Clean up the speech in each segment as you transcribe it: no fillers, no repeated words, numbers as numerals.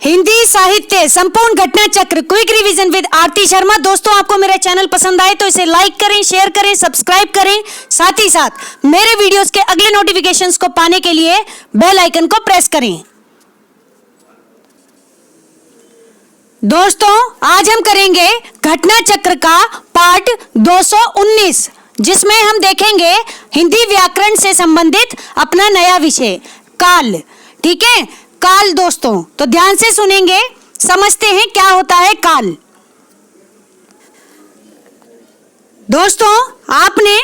हिंदी साहित्य संपूर्ण घटना चक्र क्विक रिवीजन विद आरती शर्मा। दोस्तों, आपको मेरा चैनल पसंद आए तो इसे लाइक करें, शेयर करें, सब्सक्राइब करें। साथ ही साथ मेरे वीडियोस के अगले नोटिफिकेशंस को पाने के लिए बेल आइकन को प्रेस करें। दोस्तों, आज हम करेंगे घटना चक्र का पार्ट 219, जिसमें हम देखेंगे हिंदी व्याकरण से संबंधित अपना नया विषय काल। ठीक है, काल दोस्तों, तो ध्यान से सुनेंगे, समझते हैं क्या होता है काल। दोस्तों, आपने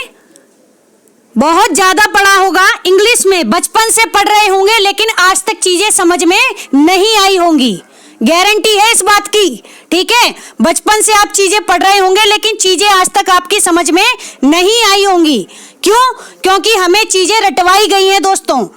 बहुत ज्यादा पढ़ा होगा इंग्लिश में, बचपन से पढ़ रहे होंगे, लेकिन आज तक चीजें समझ में नहीं आई होंगी। गारंटी है इस बात की। ठीक है, बचपन से आप चीजें पढ़ रहे होंगे, लेकिन चीजें आज तक आपकी समझ में नहीं आई होंगी। क्यों? क्योंकि हमें चीजें रटवाई गई हैं दोस्तों,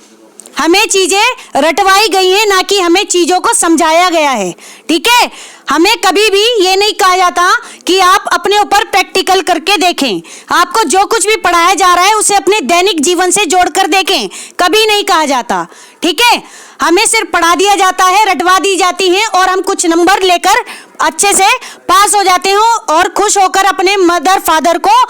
हमें चीजें रटवाई गई हैं, ना कि हमें चीजों को समझाया गया है। ठीक है, हमें कभी भी ये नहीं कहा जाता कि आप अपने ऊपर प्रैक्टिकल करके देखें। आपको जो कुछ भी पढ़ाया जा रहा है उसे अपने दैनिक जीवन से जोड़कर देखें, कभी नहीं कहा जाता। ठीक है, हमें सिर्फ पढ़ा दिया जाता है, रटवा दी जाती हैं और हम कुछ नंबर लेकर अच्छे से पास हो जाते हैं और खुश होकर अपने मदर फादर को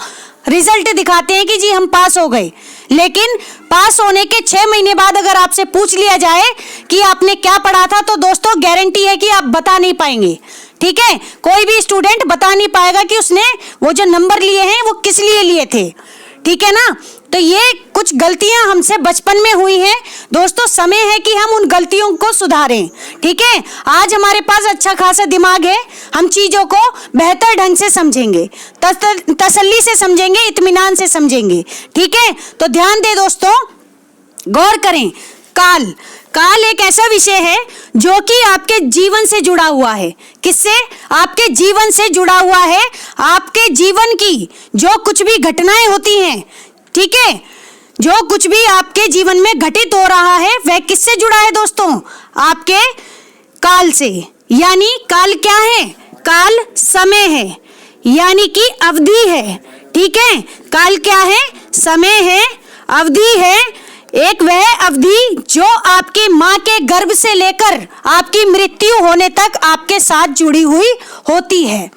रिजल्ट दिखाते हैं कि जी हम पास हो गए। लेकिन पास होने के 6 महीने बाद अगर आपसे पूछ लिया जाए कि आपने क्या पढ़ा था, तो दोस्तों गारंटी है कि आप बता नहीं पाएंगे। ठीक है, कोई भी स्टूडेंट बता नहीं पाएगा कि उसने वो जो नंबर लिए हैं वो किस लिए लिए थे। ठीक है ना, तो ये कुछ गलतियां हमसे बचपन में हुई हैं दोस्तों। समय है कि हम उन गलतियों को सुधारें। ठीक है, आज हमारे पास अच्छा खासा दिमाग है, हम चीजों को बेहतर ढंग से समझेंगे, तसल्ली से समझेंगे, इत्मीनान से समझेंगे। ठीक है, तो ध्यान दे दोस्तों, गौर करें। काल, काल एक ऐसा विषय है जो कि आपके जीवन से जुड़ा हुआ है। किससे? आपके जीवन से जुड़ा हुआ है। आपके जीवन की जो कुछ भी घटनाएं होती हैं, ठीक है, जो कुछ भी आपके जीवन में घटित हो रहा है, वह किससे जुड़ा है दोस्तों? आपके काल से। यानी काल क्या है? काल समय है, यानी कि अवधि है। ठीक है, काल क्या है? समय है, अवधि है। एक वह अवधि जो आपकी माँ के गर्भ से लेकर आपकी मृत्यु होने तक आपके साथ जुड़ी हुई होती है।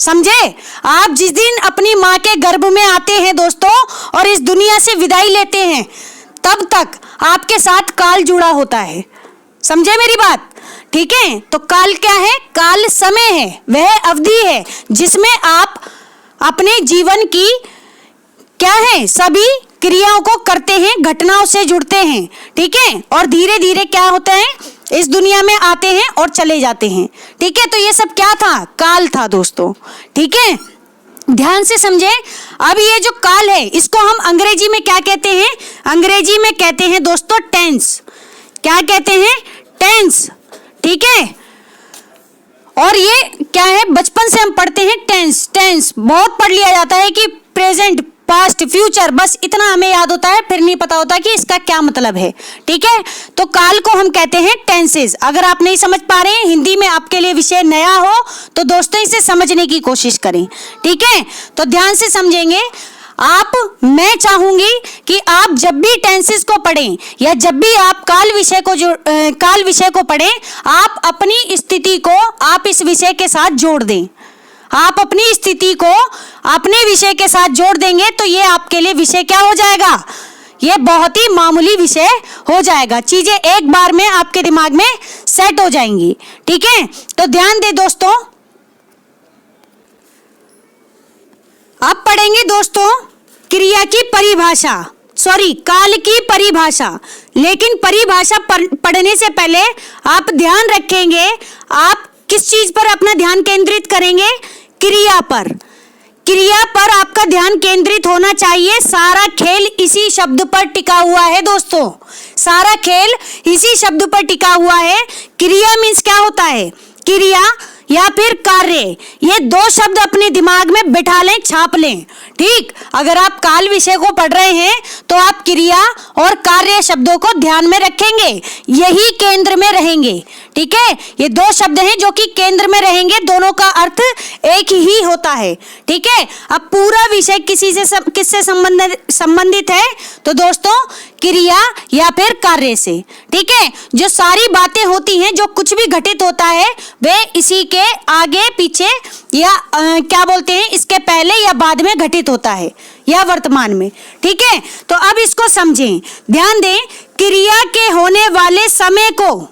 समझे? आप जिस दिन अपनी माँ के गर्भ में आते हैं दोस्तों और इस दुनिया से विदाई लेते हैं, तब तक आपके साथ काल जुड़ा होता है। समझे मेरी बात? ठीक है, तो काल क्या है? काल समय है, वह अवधि है जिसमें आप अपने जीवन की क्या है, सभी क्रियाओं को करते हैं, घटनाओं से जुड़ते हैं। ठीक है, और धीरे धीरे क्या होता है, इस दुनिया में आते हैं और चले जाते हैं। ठीक है, तो ये सब क्या था? काल था दोस्तों। ठीक है, ध्यान से समझे। अब ये जो काल है, इसको हम अंग्रेजी में क्या कहते हैं? अंग्रेजी में कहते हैं दोस्तों टेंस। क्या कहते हैं? टेंस। ठीक है, और ये क्या है? बचपन से हम पढ़ते हैं टेंस। टेंस बहुत पढ़ लिया जाता है कि प्रेजेंट, पास्ट, फ्यूचर, बस इतना हमें याद होता है, फिर नहीं पता होता कि इसका क्या मतलब है। ठीक है, तो काल को हम कहते हैं टेंसेस। अगर आप नहीं समझ पा रहे हैं, हिंदी में आपके लिए विषय नया हो, तो दोस्तों इसे समझने की कोशिश करें। ठीक है, तो ध्यान से समझेंगे आप। मैं चाहूंगी कि आप जब भी टेंसेस को पढ़ें या जब भी आप काल विषय को पढ़ें, आप अपनी स्थिति को आप इस विषय के साथ जोड़ दें। आप अपनी स्थिति को अपने विषय के साथ जोड़ देंगे तो ये आपके लिए विषय क्या हो जाएगा? ये बहुत ही मामूली विषय हो जाएगा। चीजें एक बार में आपके दिमाग में सेट हो जाएंगी। ठीक है, तो ध्यान दे दोस्तों। अब पढ़ेंगे दोस्तों क्रिया की परिभाषा, काल की परिभाषा। लेकिन परिभाषा पढ़ने से पहले आप ध्यान रखेंगे, आप किस चीज पर अपना ध्यान केंद्रित करेंगे? क्रिया पर। क्रिया पर आपका ध्यान केंद्रित होना चाहिए। सारा खेल इसी शब्द पर टिका हुआ है दोस्तों, सारा खेल इसी शब्द पर टिका हुआ है। क्रिया मीन्स क्या होता है? क्रिया या फिर कार्य, ये दो शब्द अपने दिमाग में बिठा लें, छाप लें। ठीक, अगर आप काल विषय को पढ़ रहे हैं तो आप क्रिया और कार्य शब्दों को ध्यान में रखेंगे, यही केंद्र में रहेंगे। ठीक है, ये दो शब्द हैं जो कि केंद्र में रहेंगे, दोनों का अर्थ एक ही होता है। ठीक है, अब पूरा विषय किससे संबंधित है? तो दोस्तों क्रिया या फिर कार्य से। ठीक है, जो सारी बातें होती हैं, जो कुछ भी घटित होता है, वे इसी के आगे पीछे या क्या बोलते हैं, इसके पहले या बाद में घटित होता है या वर्तमान में। ठीक है, तो अब इसको समझें, ध्यान दें, क्रिया के होने वाले समय को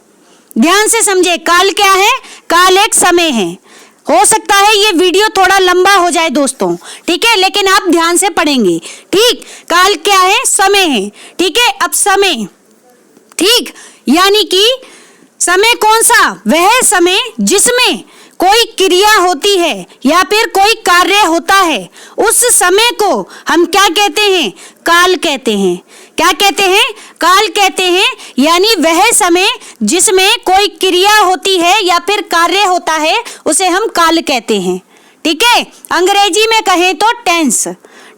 ध्यान से समझे। काल क्या है? काल एक समय है। हो सकता है ये वीडियो थोड़ा लंबा हो जाए दोस्तों, ठीक है, लेकिन आप ध्यान से पढ़ेंगे। ठीक, काल क्या है? समय है। ठीक है, अब समय, ठीक, यानी कि समय कौन सा? वह समय जिसमें कोई क्रिया होती है या फिर कोई कार्य होता है, उस समय को हम क्या कहते हैं? काल कहते हैं। क्या कहते हैं? काल कहते हैं, यानी वह समय जिसमें कोई क्रिया होती है या फिर कार्य होता है, उसे हम काल कहते हैं। ठीक है, अंग्रेजी में कहें तो टेंस।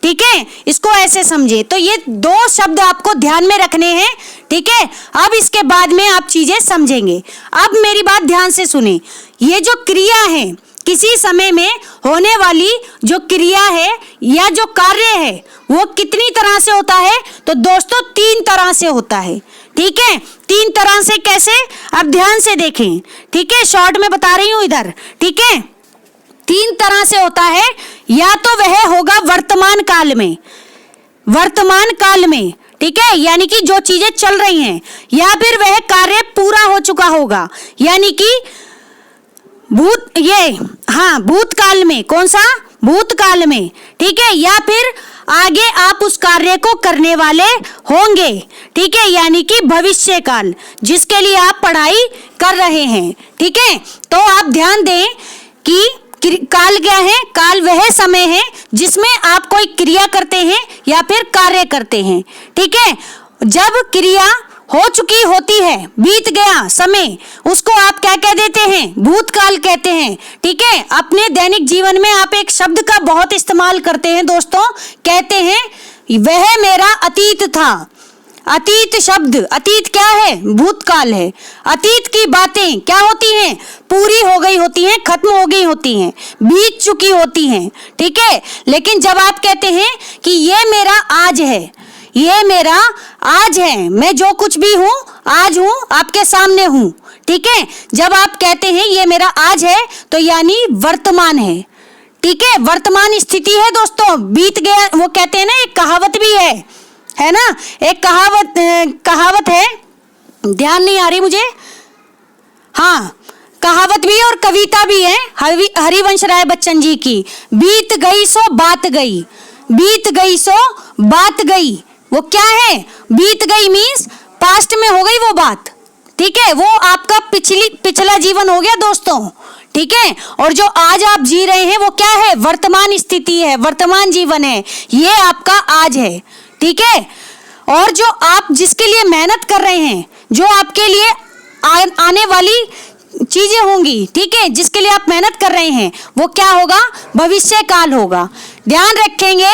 ठीक है, इसको ऐसे समझे। तो ये दो शब्द आपको ध्यान में रखने हैं। ठीक है, अब इसके बाद में आप चीजें समझेंगे। अब मेरी बात ध्यान से सुने, ये जो क्रिया है, किसी समय में होने वाली जो क्रिया है या जो कार्य है, वो कितनी तरह से होता है? तो दोस्तों 3 तरह से होता है। ठीक है, 3 तरह से कैसे? अब ध्यान से देखें। ठीक है, शॉर्ट में बता रही हूं इधर। ठीक है, 3 तरह से होता है। या तो वह होगा वर्तमान काल में, वर्तमान काल में, ठीक है, यानी कि जो चीजें चल रही हैं, या फिर वह कार्य पूरा हो चुका होगा, यानी कि भूतकाल में। कौन सा? भूतकाल में। ठीक है, या फिर आगे आप उस कार्य को करने वाले होंगे। ठीक है, यानी कि भविष्य काल, जिसके लिए आप पढ़ाई कर रहे हैं। ठीक है, तो आप ध्यान दें कि काल क्या है? काल वह समय है जिसमें आप कोई क्रिया करते हैं या फिर कार्य करते हैं। ठीक है, जब क्रिया हो चुकी होती है, बीत गया समय, उसको आप क्या कह देते हैं? भूतकाल कहते हैं। ठीक है, अपने दैनिक जीवन में आप एक शब्द का बहुत इस्तेमाल करते हैं दोस्तों, कहते हैं वह मेरा अतीत था। अतीत शब्द, अतीत क्या है? भूतकाल है। अतीत की बातें क्या होती हैं? पूरी हो गई होती हैं, खत्म हो गई होती हैं, बीत चुकी होती हैं। ठीक है, लेकिन जब आप कहते हैं कि ये मेरा आज है, ये मेरा आज है, मैं जो कुछ भी हूँ आज हूँ, आपके सामने हूँ। ठीक है, जब आप कहते हैं ये मेरा आज है, तो यानी वर्तमान है। ठीक है, वर्तमान स्थिति है दोस्तों, बीत गया। वो कहते हैं ना, एक कहावत भी है ना, एक कहावत है, ध्यान नहीं आ रही मुझे, हाँ, कहावत भी और कविता भी है हरिवंश राय बच्चन जी की, बीत गई सो बात गई, बीत गई सो बात गई। वो क्या है? बीत गई मीन्स पास्ट में हो गई वो बात। ठीक है, वो आपका पिछला जीवन हो गया दोस्तों। ठीक है, और जो आज आप जी रहे हैं वो क्या है? वर्तमान स्थिति है, वर्तमान जीवन है, ये आपका आज है। ठीक है, और जो आप जिसके लिए मेहनत कर रहे हैं, जो आपके लिए आने वाली चीजें होंगी, ठीक है, जिसके लिए आप मेहनत कर रहे हैं, वो क्या होगा? भविष्य काल होगा। ध्यान रखेंगे,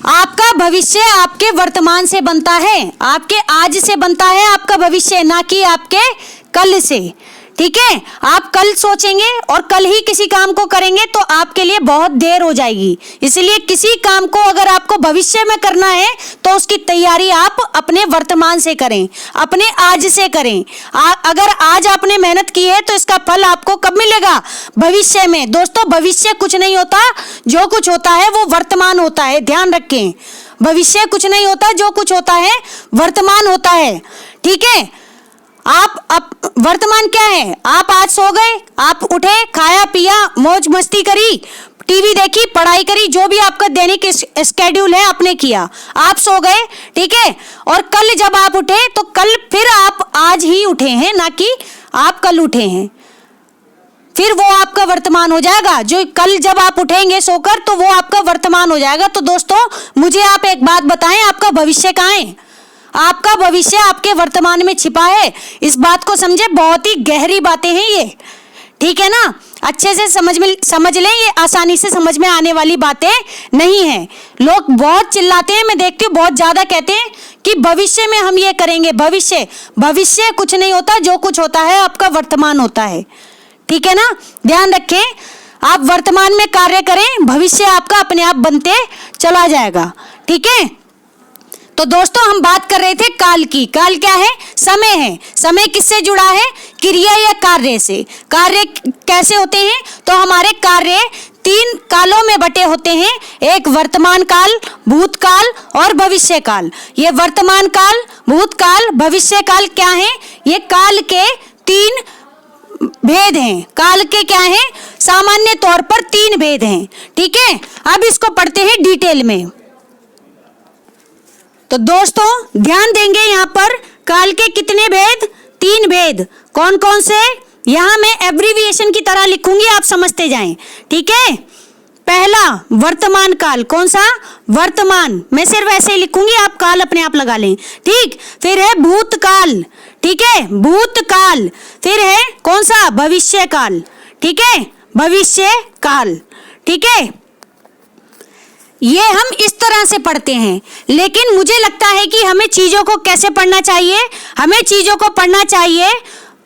आपका भविष्य आपके वर्तमान से बनता है, आपके आज से बनता है आपका भविष्य, ना कि आपके कल से। ठीक है, आप कल सोचेंगे और कल ही किसी काम को करेंगे तो आपके लिए बहुत देर हो जाएगी। इसलिए किसी काम को अगर आपको भविष्य में करना है तो उसकी तैयारी आप अपने वर्तमान से करें, अपने आज से करें। अगर आज आपने मेहनत की है तो इसका फल आपको कब मिलेगा? भविष्य में। दोस्तों भविष्य कुछ नहीं होता, जो कुछ होता है वो वर्तमान होता है, ध्यान रखें। भविष्य कुछ नहीं होता, जो कुछ होता है वर्तमान होता है। ठीक है, आप वर्तमान क्या है? आप आज सो गए, आप उठे, खाया पिया, मौज मस्ती करी, टीवी देखी, पढ़ाई करी, जो भी आपका दैनिक स्केड्यूल है आपने किया, आप सो गए। ठीक है, और कल जब आप उठे तो कल फिर आप आज ही उठे हैं, ना कि आप कल उठे हैं, फिर वो आपका वर्तमान हो जाएगा। जो कल जब आप उठेंगे सोकर तो वो आपका वर्तमान हो जाएगा। तो दोस्तों मुझे आप एक बात बताएं, आपका भविष्य कहाँ है? आपका भविष्य आपके वर्तमान में छिपा है। इस बात को समझे, बहुत ही गहरी बातें हैं ये। ठीक है ना, अच्छे से समझ लें, ये आसानी से समझ में आने वाली बातें नहीं है। लोग बहुत चिल्लाते हैं, मैं देखती हूँ बहुत ज्यादा कहते हैं कि भविष्य में हम ये करेंगे। भविष्य कुछ नहीं होता, जो कुछ होता है आपका वर्तमान होता है। ठीक है ना, ध्यान रखें, आप वर्तमान में कार्य करें, भविष्य आपका अपने आप बनते चला जाएगा। ठीक है, तो दोस्तों हम बात कर रहे थे काल की। काल क्या है? समय है। समय किससे जुड़ा है? क्रिया या कार्य से। कार्य कैसे होते हैं? तो हमारे कार्य 3 कालों में बटे होते हैं, एक वर्तमान काल, भूतकाल और भविष्य काल। ये वर्तमान काल, भूतकाल, भविष्य काल क्या है? ये काल के 3 भेद हैं। काल के क्या हैं? सामान्य तौर पर 3 भेद हैं। ठीक है, अब इसको पढ़ते हैं डिटेल में। तो दोस्तों ध्यान देंगे, यहाँ पर काल के कितने भेद? 3 भेद। कौन कौन से? यहाँ मैं एब्रीविएशन की तरह लिखूंगी, आप समझते जाएं। ठीक है, पहला वर्तमान काल। कौन सा? वर्तमान। मैं सिर्फ ऐसे ही लिखूंगी, आप काल अपने आप लगा लें। ठीक, फिर है भूतकाल। ठीक है, भूतकाल। फिर है कौन सा? भविष्य काल। ठीक है, भविष्य काल। ठीक है, ये हम इस तरह से पढ़ते हैं, लेकिन मुझे लगता है कि हमें चीजों को कैसे पढ़ना चाहिए? हमें चीजों को पढ़ना चाहिए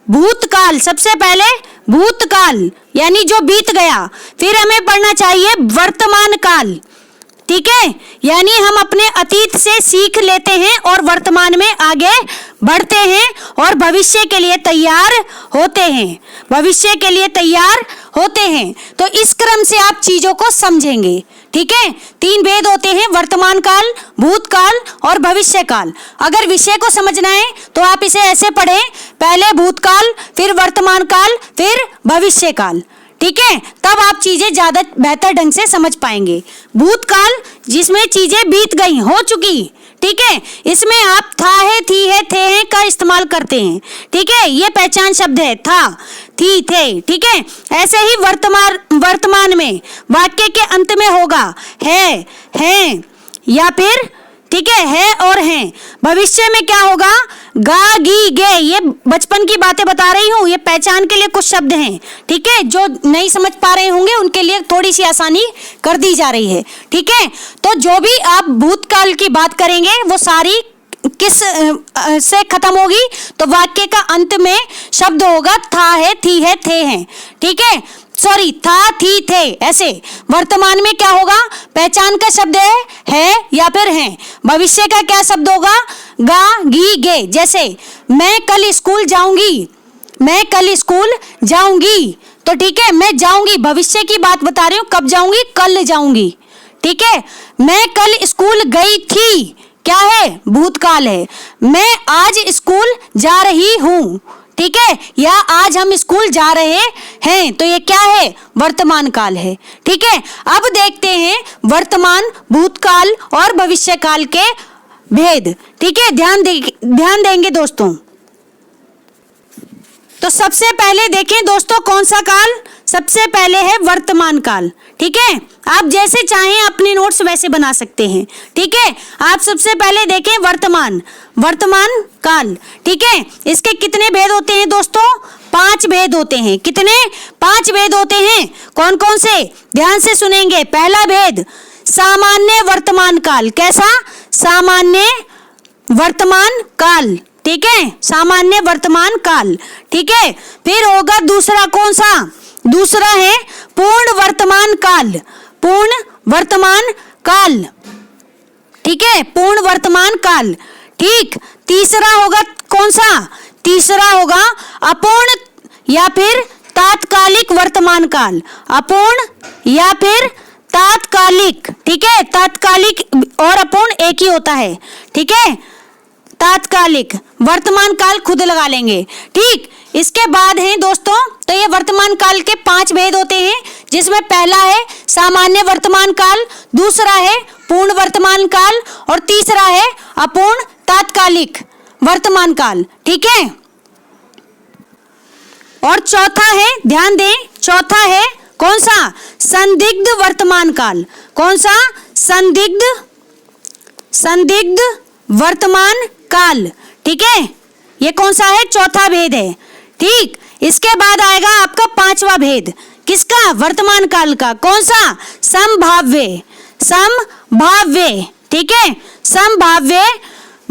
भूतकाल। सबसे पहले भूतकाल यानी जो बीत गया, फिर हमें पढ़ना चाहिए वर्तमान काल। ठीक है, यानी हम अपने अतीत से सीख लेते हैं और वर्तमान में आगे बढ़ते हैं और भविष्य के लिए तैयार होते हैं। भविष्य के लिए तैयार होते हैं। तो इस क्रम से आप चीजों को समझेंगे। ठीक है, 3 भेद होते हैं, वर्तमान काल, भूतकाल और भविष्य काल। अगर विषय को समझना है तो आप इसे ऐसे पढ़ें, पहले भूतकाल, फिर वर्तमान काल, फिर भविष्य काल। ठीक है, तब आप चीजें ज्यादा बेहतर ढंग से समझ पाएंगे। भूतकाल जिसमें चीजें बीत गई, हो चुकी। ठीक है, इसमें आप था है, थी है, थे हैं का इस्तेमाल करते हैं। ठीक है, ये पहचान शब्द है, था, थी, थे। ठीक है, ऐसे ही वर्तमान में वाक्य के अंत में होगा है, हैं या फिर ठीक है और हैं। भविष्य में क्या होगा? गा, गी, गे। ये बचपन की बातें बता रही हूँ, ये पहचान के लिए कुछ शब्द हैं। ठीक है, जो नहीं समझ पा रहे होंगे उनके लिए थोड़ी सी आसानी कर दी जा रही है। ठीक है, तो जो भी आप भूतकाल की बात करेंगे वो सारी किस से खत्म होगी? तो वाक्य का अंत में शब्द होगा था है, थी है, थे हैं। ठीक है, सॉरी, था, थी, थे, ऐसे। वर्तमान में क्या होगा? पहचान का शब्द है या फिर हैं। भविष्य का क्या शब्द होगा? गा, गी, गे। जैसे मैं कल स्कूल जाऊंगी, मैं कल स्कूल जाऊंगी। तो ठीक है, मैं जाऊंगी, भविष्य की बात बता रही हूँ, कब जाऊंगी? कल जाऊंगी। ठीक है, मैं कल स्कूल गई थी, क्या है? भूतकाल है। मैं आज स्कूल जा रही हूँ। ठीक है, या आज हम स्कूल जा रहे हैं, तो ये क्या है? वर्तमान काल है। ठीक है, अब देखते हैं वर्तमान, भूतकाल और भविष्य काल के भेद। ठीक है, ध्यान देंगे दोस्तों। तो सबसे पहले देखें दोस्तों, कौन सा काल? सबसे पहले है वर्तमान काल। ठीक है, आप जैसे चाहें अपने नोट्स वैसे बना सकते हैं। ठीक है, आप सबसे पहले देखें वर्तमान काल। ठीक है, इसके कितने भेद होते हैं दोस्तों? 5 भेद होते हैं। कितने? 5 भेद होते हैं। कौन कौन से? ध्यान से सुनेंगे। पहला भेद सामान्य वर्तमान काल। कैसा? सामान्य वर्तमान काल। ठीक है, सामान्य वर्तमान काल। ठीक है, फिर होगा दूसरा, कौन सा? दूसरा है पूर्ण वर्तमान काल। पूर्ण वर्तमान काल। ठीक है, पूर्ण वर्तमान काल। ठीक, तीसरा होगा कौन सा? तीसरा होगा अपूर्ण या फिर तात्कालिक वर्तमान काल। अपूर्ण या फिर तात्कालिक। ठीक है, तात्कालिक और अपूर्ण एक ही होता है। ठीक है, तात्कालिक। वर्तमान काल खुद लगा लेंगे। ठीक, इसके बाद है दोस्तों, तो ये वर्तमान काल के 5 भेद होते हैं, जिसमें पहला है सामान्य वर्तमान काल, दूसरा है पूर्ण वर्तमान काल और तीसरा है अपूर्ण तात्कालिक वर्तमान काल। ठीक है, और चौथा है, ध्यान दें, चौथा है कौन सा? संदिग्ध वर्तमान काल। कौन सा? संदिग्ध वर्तमान काल। ठीक है, ये कौन सा है? चौथा भेद है। ठीक, इसके बाद आएगा आपका पांचवा भेद, किसका? वर्तमान काल का। कौन सा? संभाव्य, संभाव्य, ठीक है, संभाव्य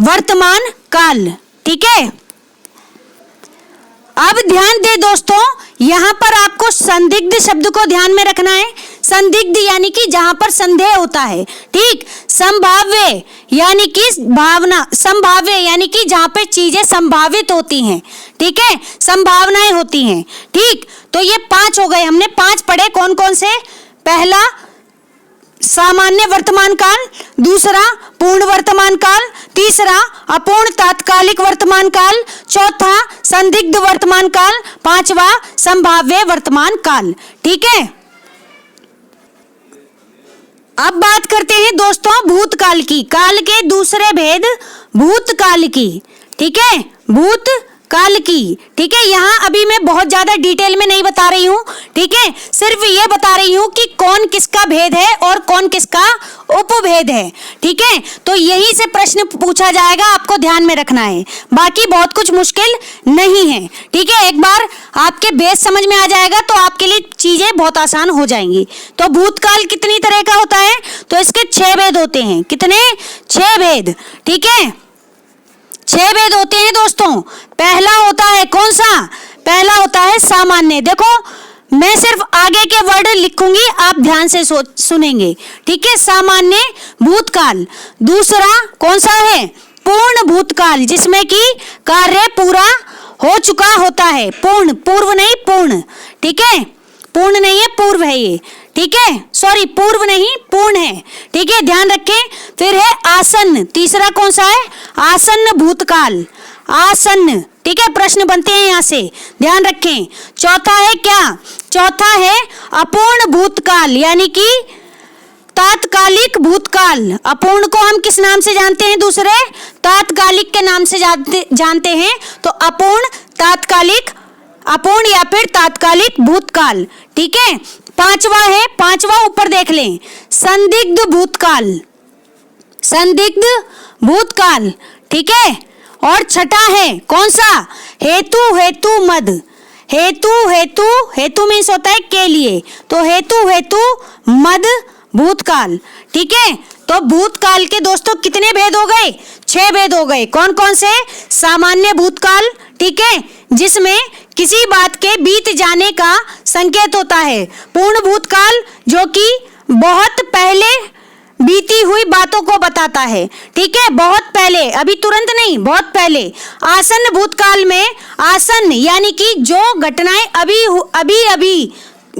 वर्तमान काल, ठीक है। अब ध्यान दे दोस्तों, यहां पर आपको संदिग्ध शब्द को ध्यान में रखना है। संदिग्ध यानी कि जहां पर संदेह होता है, ठीक। संभाव्य यानी कि भावना, संभाव्य यानी कि जहां पे चीजें संभावित होती हैं, ठीक है, संभावनाएं होती हैं, ठीक। तो ये 5 हो गए, हमने 5 पढ़े। कौन कौन से? पहला सामान्य वर्तमान काल, दूसरा पूर्ण वर्तमान काल, तीसरा अपूर्ण तात्कालिक वर्तमान काल, चौथा संदिग्ध वर्तमान काल, पांचवा संभाव्य वर्तमान काल, ठीक है। अब बात करते हैं दोस्तों भूतकाल की, काल के दूसरे भेद भूतकाल की, ठीक है, भूतकाल की, ठीक है। यहाँ अभी मैं बहुत ज्यादा डिटेल में नहीं बता रही हूँ, ठीक है, सिर्फ ये बता रही हूँ कि कौन किसका भेद है और कौन किसका उपभेद है, ठीक है। तो यही से प्रश्न पूछा जाएगा, आपको ध्यान में रखना है, बाकी बहुत कुछ मुश्किल नहीं है, ठीक है। एक बार आपके बेस समझ में आ जाएगा तो आपके लिए चीजें बहुत आसान हो जाएंगी। तो भूतकाल कितनी तरह का होता है? तो इसके 6 भेद होते हैं। कितने? 6 भेद, ठीक है, 6 भेद होते हैं दोस्तों। पहला होता है कौन सा? पहला होता है सामान्य। देखो मैं सिर्फ आगे के वर्ड लिखूंगी, आप ध्यान से सुनेंगे, ठीक है। सामान्य भूतकाल। दूसरा कौन सा है? पूर्ण भूतकाल, जिसमें कि कार्य पूरा हो चुका होता है। पूर्ण, पूर्व नहीं, पूर्ण, ठीक है, पूर्ण नहीं है, पूर्व है ये, ठीक है, सॉरी पूर्व नहीं पूर्ण है, ठीक है, ध्यान रखें। फिर है आसन्न। तीसरा कौन सा है? आसन्न भूतकाल, आसन्न, ठीक है, प्रश्न बनते हैं यहां से, ध्यान रखें। चौथा है क्या? चौथा है अपूर्ण भूतकाल, यानी कि तात्कालिक भूतकाल। अपूर्ण को हम किस नाम से जानते हैं? दूसरे तात्कालिक के नाम से जानते हैं। तो अपूर्ण, तात्कालिक, अपूर्ण या फिर तात्कालिक भूतकाल, ठीक है। पांचवा है, पांचवा ऊपर देख लें, संदिग्ध भूतकाल, संदिग्ध भूतकाल, ठीक है। और छठा है कौन सा? हेतु, हेतु मद, हेतु, हेतु, हेतु मीन्स होता है के लिए, तो हेतु, हेतु मद भूतकाल, ठीक है। तो भूतकाल के दोस्तों कितने भेद हो गए? 6 भेद हो गए। कौन कौन से? सामान्य भूतकाल, ठीक है, जिसमें किसी बात के बीत जाने का संकेत होता है। पूर्ण भूतकाल, जो कि बहुत पहले बीती हुई बातों को बताता है, ठीक है, बहुत पहले, अभी तुरंत नहीं, बहुत पहले। आसन्न भूतकाल में आसन्न यानी कि जो घटनाएं अभी,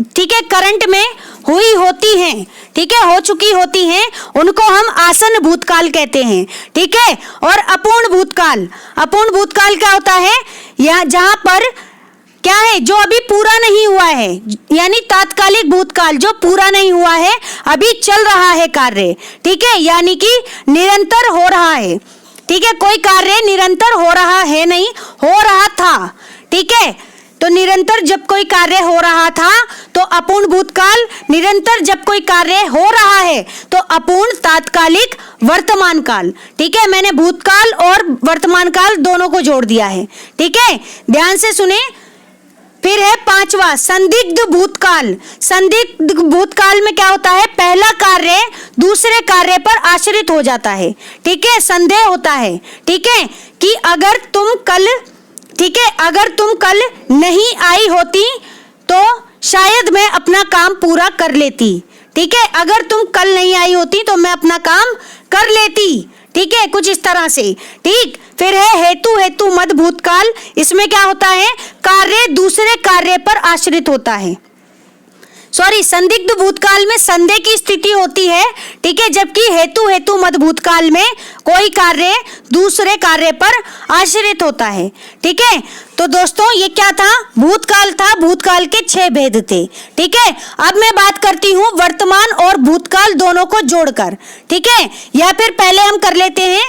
ठीक है, करंट में हुई होती हैं, ठीक है, हो चुकी होती हैं, उनको हम आसन्न भूतकाल कहते हैं, ठीक है। और अपूर्ण भूतकाल, अपूर्ण भूतकाल क्या होता है? या जहां पर क्या है? जो अभी पूरा नहीं हुआ है, यानी तात्कालिक भूतकाल, जो पूरा नहीं हुआ है, अभी चल रहा है कार्य, ठीक है, यानी कि निरंतर हो रहा है, ठीक है, कोई कार्य निरंतर हो रहा है, नहीं हो रहा था, ठीक है। तो निरंतर जब कोई कार्य हो रहा था तो अपूर्ण भूतकाल, निरंतर जब कोई कार्य हो रहा है तो अपूर्ण तात्कालिक वर्तमान काल, ठीक है। मैंने भूतकाल और वर्तमान काल दोनों को जोड़ दिया है, ठीक है, ध्यान से सुने। फिर है पांचवा संदिग्ध भूतकाल। संदिग्ध भूतकाल में क्या होता है? पहला कार्य दूसरे कार्य पर आश्रित हो जाता है, ठीक है, संदेह होता है, ठीक है, कि अगर तुम कल, ठीक है, अगर तुम कल नहीं आई होती तो शायद मैं अपना काम पूरा कर लेती, ठीक है, अगर तुम कल नहीं आई होती तो मैं अपना काम कर लेती, ठीक है, कुछ इस तरह से, ठीक। फिर है हेतु, हेतु मद भूतकाल। इसमें क्या होता है? कार्य दूसरे कार्य पर आश्रित होता है। सॉरी, संदिग्ध भूतकाल में संदेह की स्थिति होती है, ठीक है, जबकि हेतु, हेतु मद भूतकाल में कोई कार्य दूसरे कार्य पर आश्रित होता है, ठीक है। तो दोस्तों ये क्या था? भूतकाल था, भूतकाल के 6 भेद थे, ठीक है। अब मैं बात करती हूँ वर्तमान और भूतकाल दोनों को जोड़कर, ठीक है, या फिर पहले हम कर लेते हैं,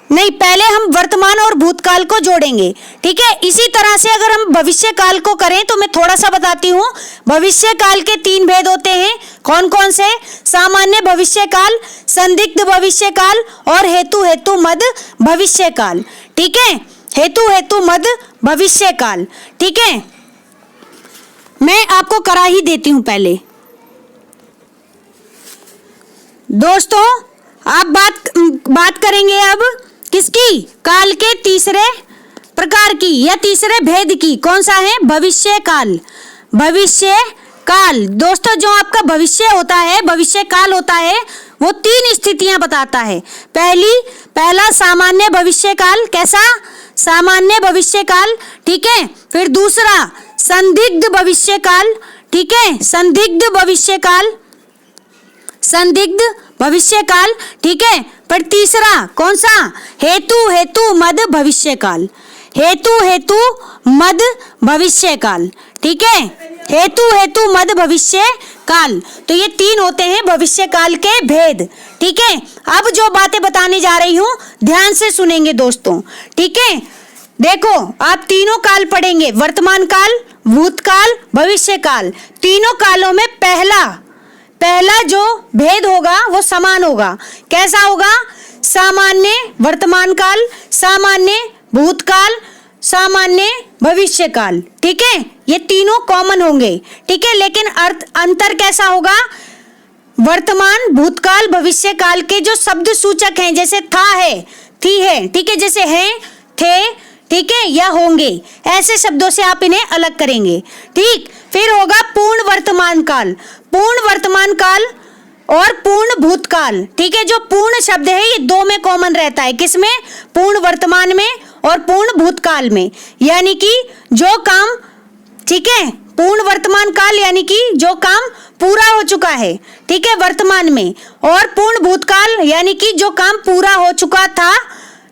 नहीं, पहले हम वर्तमान और भूतकाल को जोड़ेंगे, ठीक है। इसी तरह से अगर हम भविष्य काल को करें तो मैं थोड़ा सा बताती हूँ। भविष्य काल के 3 भेद होते हैं। कौन कौन से? सामान्य भविष्य काल, संदिग्ध भविष्य काल और हेतु, हेतु मद भविष्य काल, ठीक है। हेतु हेतु मद भविष्य काल। ठीक है, मैं आपको करा ही देती हूं पहले। दोस्तों आप बात करेंगे अब किसकी? काल के तीसरे प्रकार की या तीसरे भेद की। कौन सा है? भविष्य काल। भविष्य काल दोस्तों, जो आपका भविष्य होता है, भविष्य काल होता है, वो 3 स्थितियां बताता है। पहला सामान्य भविष्य काल। कैसा? सामान्य भविष्य काल। ठीक है, फिर दूसरा संदिग्ध भविष्य काल। ठीक है, संदिग्ध भविष्य काल, संदिग्ध भविष्य काल। ठीक है, पर तीसरा कौन सा? हेतु हेतु मद भविष्य काल। हेतु हेतु मद भविष्य काल। ठीक है, हेतु हेतु मद भविष्य काल। तो ये 3 होते हैं भविष्य काल के भेद। ठीक है, अब जो बातें बताने जा रही हूं ध्यान से सुनेंगे दोस्तों। ठीक है, देखो आप तीनों काल पढ़ेंगे, वर्तमान काल, भूतकाल, भविष्य काल। तीनों कालों में पहला जो भेद होगा वो समान होगा। कैसा होगा? सामान्य वर्तमान काल, सामान्य भूतकाल, सामान्य भविष्य काल। ठीक है, ये तीनों कॉमन होंगे। ठीक है, लेकिन अंतर कैसा होगा? वर्तमान, भूतकाल, भविष्य काल के जो शब्द सूचक हैं, जैसे था है, थी है, ठीक है, जैसे हैं, थे, ठीक है, या होंगे, ऐसे शब्दों से आप इन्हें अलग करेंगे। ठीक, फिर होगा पूर्ण वर्तमान काल। पूर्ण वर्तमान काल और पूर्ण भूतकाल। ठीक है, जो पूर्ण शब्द है ये 2 में कॉमन रहता है। किसमें? पूर्ण वर्तमान में और पूर्ण भूतकाल में। यानी कि जो काम, ठीक है, पूर्ण वर्तमान काल यानी कि जो काम पूरा हो चुका है, ठीक है, वर्तमान में, और पूर्ण भूतकाल यानी कि जो काम पूरा हो चुका था,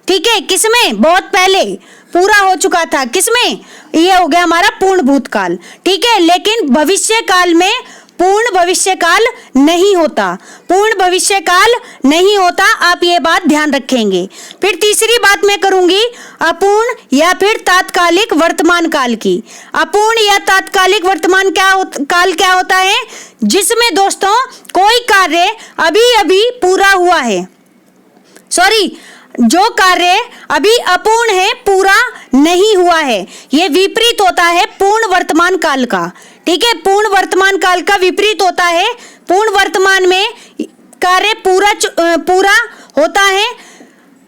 ठीक है, किसमें? बहुत पहले पूरा हो चुका था। किसमें? ये हो गया हमारा पूर्ण भूतकाल। ठीक है, लेकिन भविष्य काल में पूर्ण भविष्य काल नहीं होता। पूर्ण भविष्य काल नहीं होता, आप ये बात ध्यान रखेंगे। फिर तीसरी बात मैं करूंगी अपूर्ण या फिर तात्कालिक वर्तमान काल की। अपूर्ण या तात्कालिक वर्तमान काल क्या होता है? जिसमें दोस्तों कोई कार्य अभी अभी पूरा हुआ है, जो कार्य अभी अपूर्ण है, पूरा नहीं हुआ है, ये विपरीत होता है पूर्ण वर्तमान काल का। ठीक है, पूर्ण वर्तमान काल का विपरीत होता है। पूर्ण वर्तमान में कार्य पूरा होता है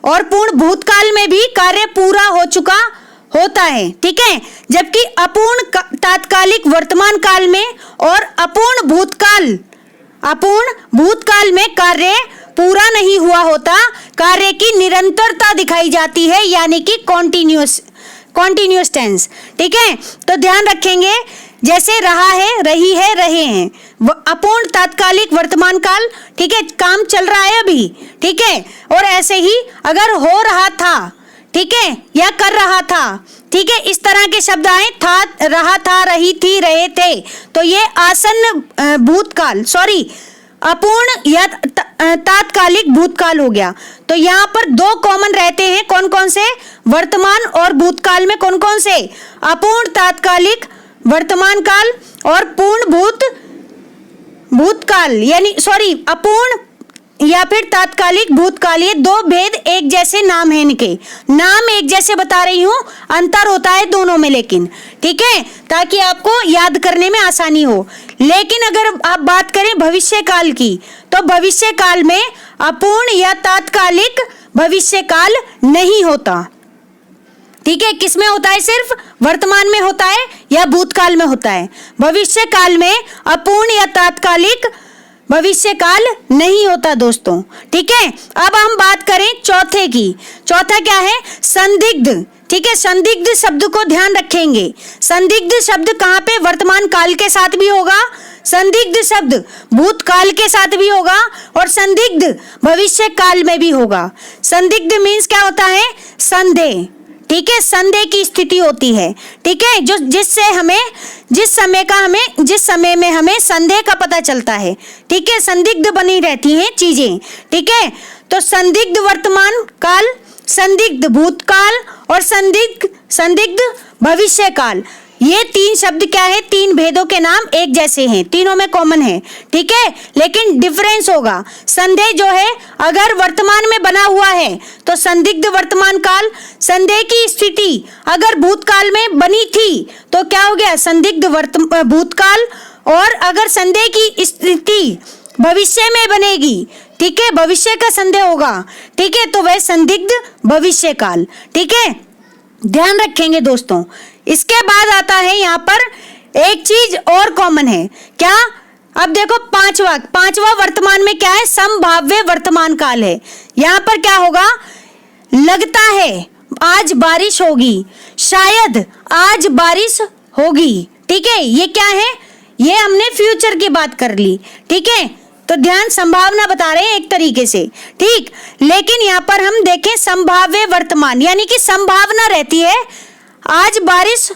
और पूर्ण भूतकाल में भी कार्य पूरा हो चुका होता है। ठीक है, जबकि अपूर्ण तात्कालिक वर्तमान काल में और अपूर्ण भूतकाल में कार्य पूरा नहीं हुआ होता, कार्य की निरंतरता दिखाई जाती है, यानी कि कॉन्टिन्यूअस टेंस। ठीक है, तो ध्यान रखेंगे, जैसे रहा है, रही है, रहे हैं, अपूर्ण तात्कालिक वर्तमान काल। ठीक है, काम चल रहा है अभी, ठीक है, और ऐसे ही अगर हो रहा था, ठीक है, या कर रहा था, ठीक है, इस तरह के शब्द आए, था, रहा था, रही थी, रहे थे, तो ये आसन्न भूतकाल, अपूर्ण या तात्कालिक भूतकाल हो गया। तो यहाँ पर 2 कॉमन रहते हैं, कौन कौन से? वर्तमान और भूतकाल में कौन कौन से? अपूर्ण तात्कालिक वर्तमान काल और पूर्ण भूतकाल, यानी अपूर्ण या फिर तात्कालिक भूतकाल, ये 2 भेद एक जैसे नाम है, इनके नाम एक जैसे बता रही हूँ, अंतर होता है दोनों में लेकिन, ठीक है, ताकि आपको याद करने में आसानी हो। लेकिन अगर आप बात करें भविष्य काल की, तो भविष्य काल में अपूर्ण या तात्कालिक भविष्य काल नहीं होता। ठीक है, किसमें होता है? सिर्फ वर्तमान में होता है या भूतकाल में होता है। भविष्य काल में अपूर्ण या तात्कालिक भविष्य काल नहीं होता दोस्तों। ठीक है, अब हम बात करें चौथे की। चौथा क्या है? संदिग्ध। ठीक है, संदिग्ध शब्द को ध्यान रखेंगे। संदिग्ध शब्द कहाँ पे? वर्तमान काल के साथ भी होगा, संदिग्ध शब्द भूतकाल के साथ भी होगा, और संदिग्ध भविष्य काल में भी होगा। संदिग्ध मीन्स क्या होता है? संदेह। ठीक है, संदेह की स्थिति होती है। ठीक है, जिस समय में हमें संदेह का पता चलता है। ठीक है, संदिग्ध बनी रहती हैं चीजें। ठीक है, तो संदिग्ध वर्तमान काल, संदिग्ध भूतकाल और संदिग्ध भविष्य काल, ये तीन शब्द क्या है, तीन भेदों के नाम एक जैसे हैं, तीनों में कॉमन है, ठीक है, लेकिन डिफरेंस होगा। संदेह जो है अगर वर्तमान में बना हुआ है तो संदिग्ध वर्तमान काल, संदेह की स्थिति अगर भूतकाल में बनी थी तो क्या हो गया, संदिग्ध भूतकाल, और अगर संदेह की स्थिति भविष्य में बनेगी, ठीक है, भविष्य का संदेह होगा, ठीक है, तो वह संदिग्ध भविष्य काल, ठीक है, ध्यान रखेंगे दोस्तों। इसके बाद आता है यहाँ पर एक चीज और कॉमन है, क्या, अब देखो पांचवा वर्तमान में क्या है, संभाव्य वर्तमान काल है। यहाँ पर क्या होगा, लगता है आज बारिश होगी, शायद आज बारिश होगी, ठीक है, ये क्या है, ये हमने फ्यूचर की बात कर ली, ठीक है, तो ध्यान, संभावना बता रहे हैं एक तरीके से, ठीक, लेकिन यहाँ पर हम देखें संभाव्य वर्तमान, यानी कि संभावना रहती है आज बारिश,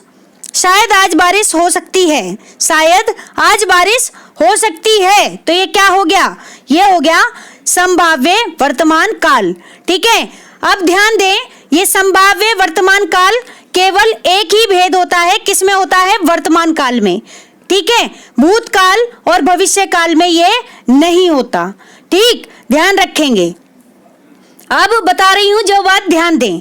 शायद आज बारिश हो सकती है, शायद आज बारिश हो सकती है, तो ये क्या हो गया, ये हो गया संभाव्य वर्तमान काल, ठीक है। अब ध्यान दें, ये संभाव्य वर्तमान काल केवल एक ही भेद होता है, किसमें होता है, वर्तमान काल में, ठीक है, भूतकाल और भविष्य काल में ये नहीं होता, ठीक, ध्यान रखेंगे। अब बता रही हूं जो बात, ध्यान दें।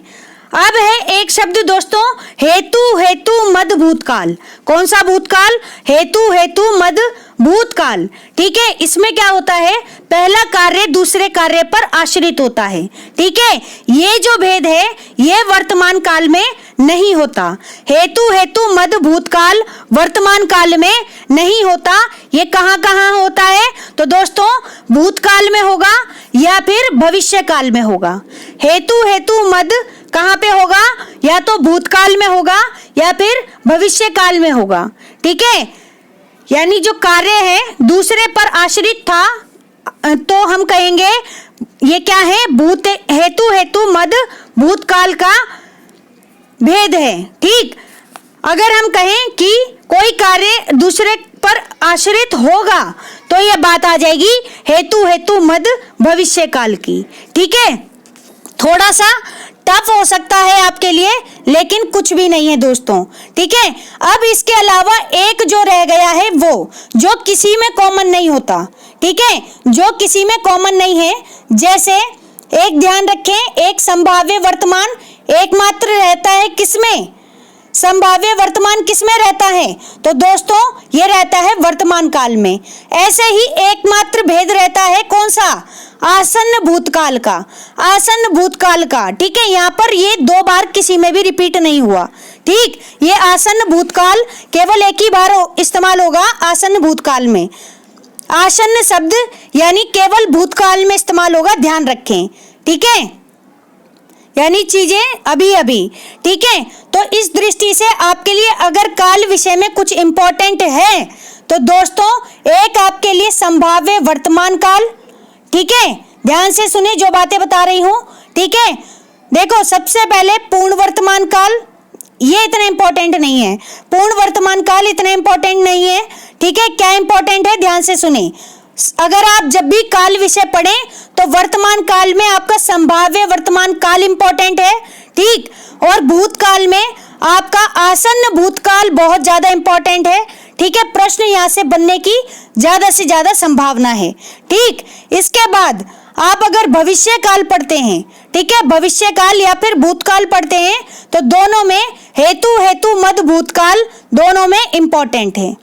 अब है एक शब्द दोस्तों, हेतु मद भूतकाल। कौन सा भूतकाल, हेतु मद भूतकाल, ठीक है, इसमें क्या होता है, पहला कार्य दूसरे कार्य पर आश्रित होता है, ठीक है, ये जो भेद है ये वर्तमान काल में नहीं होता। हेतु मद भूतकाल वर्तमान काल में नहीं होता, ये कहाँ कहाँ होता है, तो दोस्तों भूतकाल में होगा या फिर भविष्य काल में होगा। हेतु मद कहाँ पे होगा, या तो भूतकाल में होगा या फिर भविष्य काल में होगा, ठीक है, यानी जो कार्य है दूसरे पर आश्रित था तो हम कहेंगे ये क्या है, हेतु मद भूतकाल का भेद है, ठीक। अगर हम कहें कि कोई कार्य दूसरे पर आश्रित होगा तो ये बात आ जाएगी हेतु मद भविष्य काल की, ठीक है। थोड़ा सा टफ हो सकता है आपके लिए, लेकिन कुछ भी नहीं है दोस्तों, ठीक है। अब इसके अलावा एक जो रह गया है वो जो किसी में कॉमन नहीं होता, ठीक है, जो किसी में कॉमन नहीं है, जैसे एक ध्यान रखें, एक संभाव्य वर्तमान एकमात्र रहता है किसमें, संभाव्य वर्तमान किसमें रहता है, तो दोस्तों ये रहता है वर्तमान काल में। ऐसे ही एकमात्र भेद रहता है कौन सा, आसन्न भूतकाल का, आसन्न भूतकाल का, ठीक है, यहाँ पर ये दो बार किसी में भी रिपीट नहीं हुआ, ठीक, ये आसन्न भूतकाल केवल एक ही बार इस्तेमाल होगा आसन्न भूतकाल में। आसन्न शब्द यानी केवल भूतकाल में इस्तेमाल होगा, ध्यान रखें, ठीक है, यानी चीजें अभी अभी, ठीक है। तो इस दृष्टि से आपके लिए अगर काल विषय में कुछ इंपॉर्टेंट है तो दोस्तों एक आपके लिए संभाव्य वर्तमान काल, ठीक है, ध्यान से सुने जो बातें बता रही हूं, ठीक है। देखो सबसे पहले पूर्ण वर्तमान काल, ये इतना इंपॉर्टेंट नहीं है, पूर्ण वर्तमान काल इतना इंपॉर्टेंट नहीं है, ठीक है। क्या इंपॉर्टेंट है, ध्यान से सुने, अगर आप जब भी काल विषय पढ़ें तो वर्तमान काल में आपका संभाव्य वर्तमान काल इंपॉर्टेंट है, ठीक, और भूतकाल में आपका आसन्न भूतकाल बहुत ज्यादा इंपॉर्टेंट है, ठीक है, प्रश्न यहाँ से बनने की ज्यादा से ज्यादा संभावना है, ठीक। इसके बाद आप अगर भविष्य काल पढ़ते हैं, ठीक है, भविष्य काल या फिर भूतकाल पढ़ते हैं तो दोनों में हेतु मद भूतकाल दोनों में इंपॉर्टेंट है,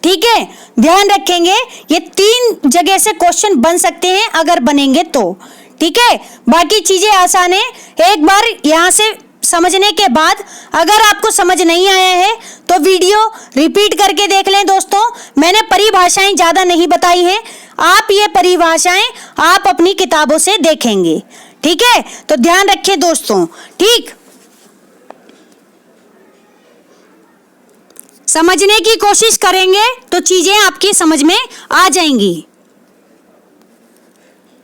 ठीक है, ध्यान रखेंगे। ये तीन जगह से क्वेश्चन बन सकते हैं अगर बनेंगे तो, ठीक है, बाकी चीजें आसान है। एक बार यहाँ से समझने के बाद अगर आपको समझ नहीं आया है तो वीडियो रिपीट करके देख लें दोस्तों। मैंने परिभाषाएं ज्यादा नहीं बताई हैं, आप ये परिभाषाएं आप अपनी किताबों से देखेंगे, ठीक है, तो ध्यान रखें दोस्तों, ठीक। समझने की कोशिश करेंगे तो चीजें आपकी समझ में आ जाएंगी।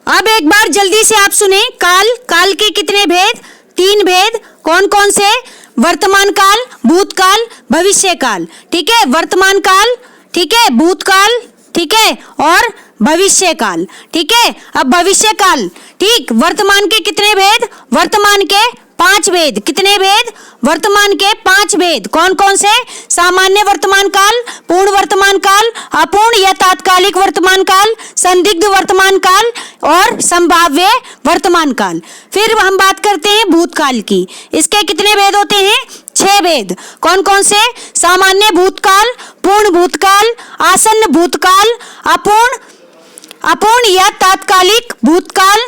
अब एक बार जल्दी से आप सुने, काल के कितने भेद, तीन भेद, कौन कौन से, वर्तमान काल, भूतकाल, भविष्य काल, ठीक है, वर्तमान काल, ठीक है, भूतकाल, ठीक है, और भविष्य काल, ठीक है। अब भविष्य काल, ठीक, वर्तमान के कितने भेद, वर्तमान के 5 भेद। कितने भेद? वर्तमान के 5 भेद। कौन कौन से? सामान्य वर्तमान काल, पूर्ण वर्तमान काल, अपूर्ण या तात्कालिक वर्तमान काल, संदिग्ध वर्तमान काल और संभाव्य वर्तमान काल। फिर हम बात करते हैं भूतकाल की। इसके कितने भेद होते हैं? 6 भेद। कौन कौन से? सामान्य भूतकाल, पूर्ण भूतकाल, आसन्न भूतकाल, अपूर्ण या तात्कालिक भूतकाल,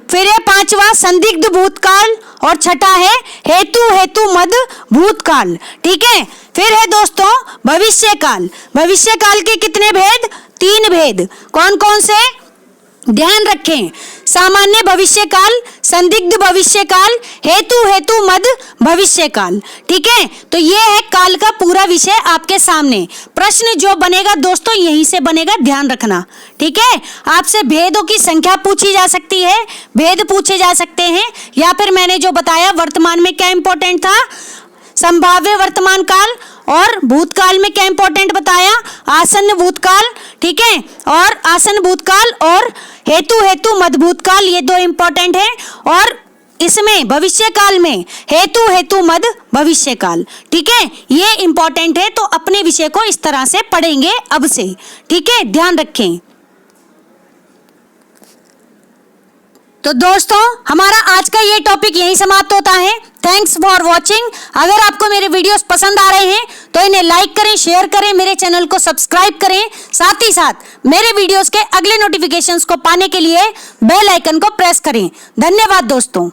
फिर है 5वां संदिग्ध भूतकाल और छठा है हेतु मद भूतकाल। ठीक है। फिर है दोस्तों भविष्यकाल। भविष्यकाल के कितने भेद? 3 भेद। कौन कौन से? ध्यान रखें, सामान्य भविष्यकाल, संदिग्ध भविष्यकाल, हेतु मद भविष्यकाल। ठीक है। तो ये है काल का पूरा विषय आपके सामने। प्रश्न जो बनेगा दोस्तों यहीं से बनेगा, ध्यान रखना। ठीक है। आपसे भेदों की संख्या पूछी जा सकती है, भेद पूछे जा सकते हैं, या फिर मैंने जो बताया वर्तमान में क्या इंपॉर्टेंट था, संभाव्य वर्तमान काल, और भूतकाल में क्या इंपॉर्टेंट बताया, आसन्न भूतकाल। ठीक है। और आसन्न भूतकाल और हेतु मद भूतकाल, ये 2 इंपॉर्टेंट है। और इसमें भविष्यकाल में हेतु मद भविष्यकाल। ठीक है। ये इंपॉर्टेंट है, तो अपने विषय को इस तरह से पढ़ेंगे अब से। ठीक है, ध्यान रखें। तो दोस्तों हमारा आज का ये टॉपिक यहीं समाप्त होता है। Thanks for watching. अगर आपको मेरे वीडियोस पसंद आ रहे हैं तो इन्हें लाइक करें, शेयर करें, मेरे चैनल को सब्सक्राइब करें। साथ ही साथ मेरे वीडियोस के अगले नोटिफिकेशंस को पाने के लिए बेल आइकन को प्रेस करें। धन्यवाद दोस्तों।